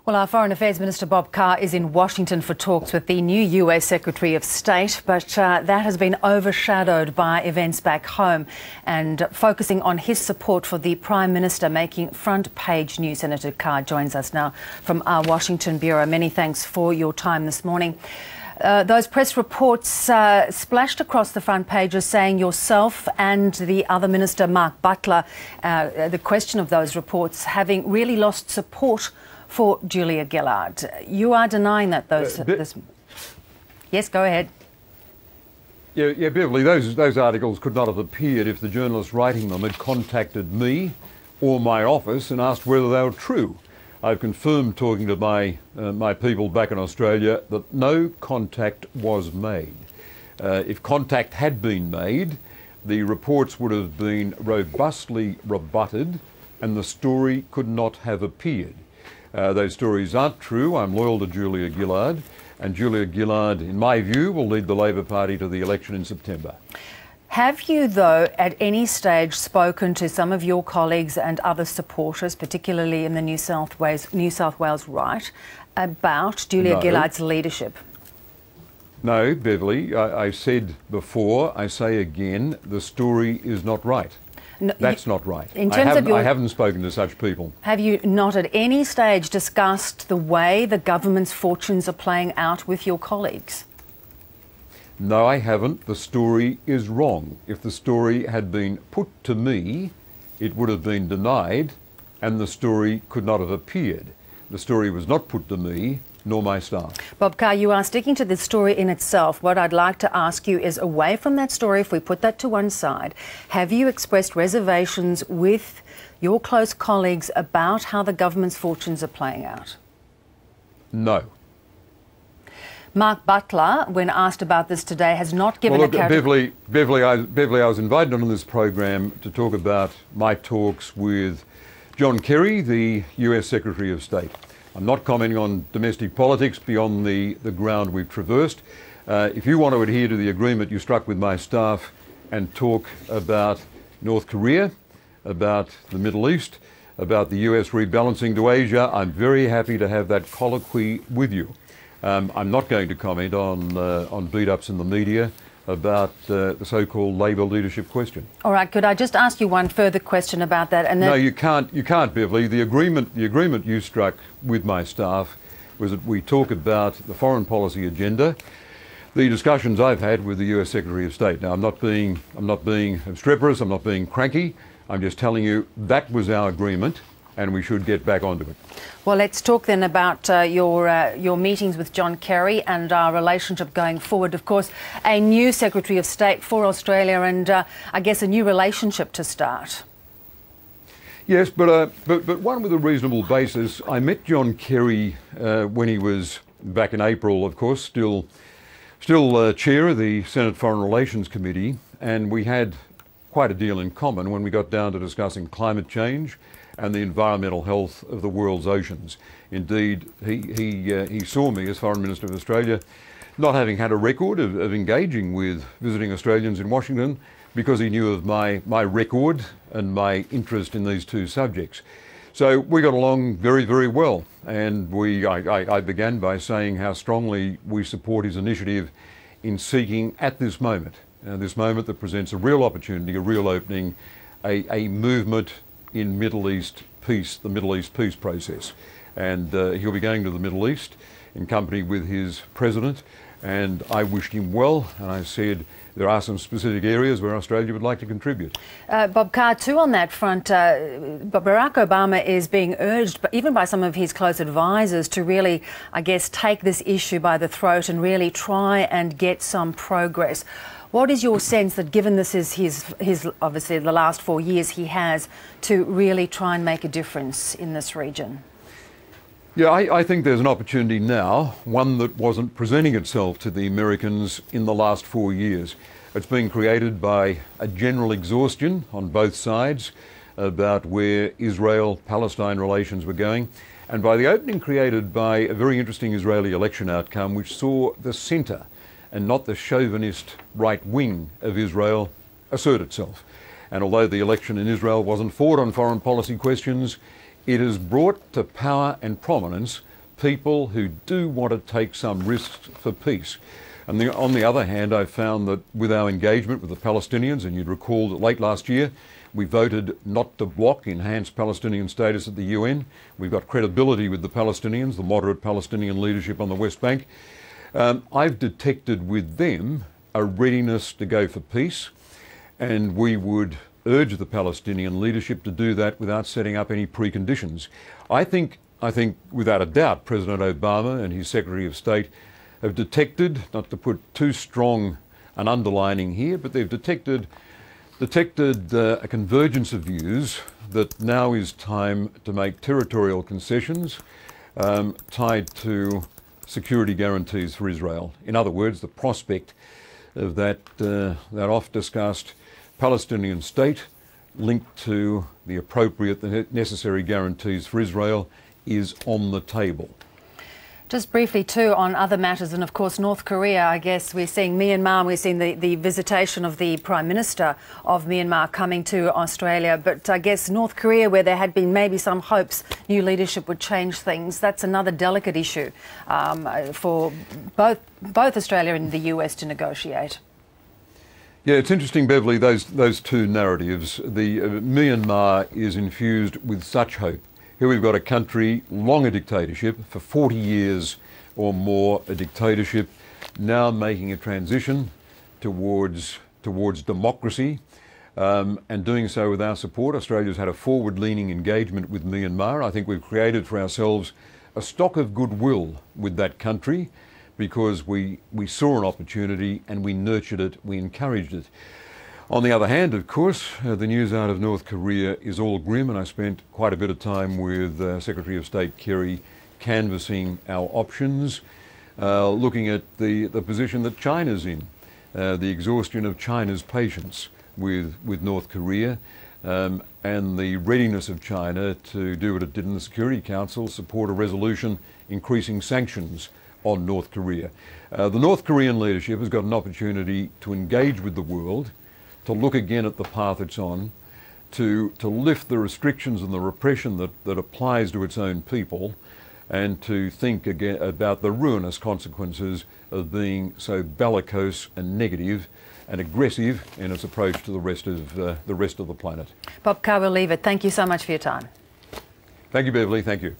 Well, our Foreign Affairs Minister Bob Carr is in Washington for talks with the new US Secretary of State, but that has been overshadowed by events back home and focusing on his support for the Prime Minister making front page news. Senator Carr joins us now from our Washington Bureau. Many thanks for your time this morning. Those press reports splashed across the front pages saying yourself and the other minister, Mark Butler, the question of those reports having really lost support for Julia Gillard. You are denying that Yes, go ahead. Yeah, Beverly, those articles could not have appeared if the journalists writing them had contacted me or my office and asked whether they were true. I've confirmed, talking to my people back in Australia, that no contact was made. If contact had been made, the reports would have been robustly rebutted and the story could not have appeared. Those stories aren't true. I'm loyal to Julia Gillard, and Julia Gillard, in my view, will lead the Labor Party to the election in September. Have you, though, at any stage spoken to some of your colleagues and other supporters, particularly in the New South Wales right, about Julia Gillard's leadership? No, Beverly. I said before, I say again, the story is not right. No, that's not right. I haven't spoken to such people. Have you not at any stage discussed the way the government's fortunes are playing out with your colleagues? No, I haven't. The story is wrong. If the story had been put to me, it would have been denied and the story could not have appeared. The story was not put to me, nor my staff. Bob Carr, you are sticking to the story in itself. What I'd like to ask you is, away from that story, if we put that to one side, have you expressed reservations with your close colleagues about how the government's fortunes are playing out? No. Mark Butler, when asked about this today, has not given a Beverly, I was invited on this program to talk about my talks with John Kerry, the US Secretary of State. I'm not commenting on domestic politics beyond the ground we've traversed. If you want to adhere to the agreement you struck with my staff and talk about North Korea, about the Middle East, about the US rebalancing to Asia, I'm very happy to have that colloquy with you. I'm not going to comment on beat-ups in the media about the so-called Labor leadership question. All right, could I just ask you one further question about that? No, you can't, Beverly. The agreement you struck with my staff was that we talk about the foreign policy agenda, the discussions I've had with the US Secretary of State. Now, I'm not being obstreperous, I'm not being cranky. I'm just telling you that was our agreement, and we should get back onto it. Well, let's talk then about your meetings with John Kerry and our relationship going forward. Of course, a new Secretary of State for Australia and I guess a new relationship to start. Yes, but one with a reasonable basis. I met John Kerry when he was back in April, of course, still chair of the Senate Foreign Relations Committee, and we had quite a deal in common when we got down to discussing climate change and the environmental health of the world's oceans. Indeed, he saw me as Foreign Minister of Australia not having had a record of engaging with visiting Australians in Washington because he knew of my record and my interest in these two subjects. So we got along very, very well, and I began by saying how strongly we support his initiative in seeking at this moment that presents a real opportunity, a real opening, a movement in Middle East peace, the Middle East peace process. And he'll be going to the Middle East in company with his president, and I wished him well, and I said there are some specific areas where Australia would like to contribute. Bob Carr, too, on that front, Barack Obama is being urged, even by some of his close advisors, to really, I guess, take this issue by the throat and really try and get some progress. What is your sense that, given this is his obviously the last 4 years he has, to really try and make a difference in this region? Yeah, I think there's an opportunity now, one that wasn't presenting itself to the Americans in the last 4 years. It's been created by a general exhaustion on both sides about where Israel-Palestine relations were going, and by the opening created by a very interesting Israeli election outcome which saw the centre and not the chauvinist right wing of Israel assert itself. And although the election in Israel wasn't fought on foreign policy questions, it has brought to power and prominence people who do want to take some risks for peace. And on the other hand, I found that with our engagement with the Palestinians, and you'd recall that late last year, we voted not to block enhanced Palestinian status at the UN. We've got credibility with the Palestinians, the moderate Palestinian leadership on the West Bank. I've detected with them a readiness to go for peace, and we would urge the Palestinian leadership to do that without setting up any preconditions. I think without a doubt President Obama and his Secretary of State have detected, not to put too strong an underlining here, but they've detected a convergence of views that now is time to make territorial concessions tied to security guarantees for Israel. In other words, the prospect of that oft-discussed Palestinian state linked to the appropriate, the necessary guarantees for Israel is on the table. Just briefly too on other matters, and of course North Korea, I guess we're seeing Myanmar, we're seeing the visitation of the Prime Minister of Myanmar coming to Australia, but I guess North Korea, where there had been maybe some hopes new leadership would change things, that's another delicate issue for both Australia and the US to negotiate. Yeah, it's interesting, Beverly, those two narratives. The Myanmar is infused with such hope. Here we've got a country, long a dictatorship, for 40 years or more a dictatorship, now making a transition towards democracy, and doing so with our support. Australia's had a forward-leaning engagement with Myanmar. I think we've created for ourselves a stock of goodwill with that country because we saw an opportunity and we nurtured it, we encouraged it. On the other hand, of course, the news out of North Korea is all grim, and I spent quite a bit of time with Secretary of State Kerry canvassing our options, looking at the position that China's in, the exhaustion of China's patience with North Korea, and the readiness of China to do what it did in the Security Council, support a resolution increasing sanctions on North Korea. The North Korean leadership has got an opportunity to engage with the world, to look again at the path it's on, to lift the restrictions and the repression that applies to its own people, and to think again about the ruinous consequences of being so bellicose and negative and aggressive in its approach to the rest of the planet. Bob Carr, we'll leave it. Thank you so much for your time. Thank you, Beverly. Thank you.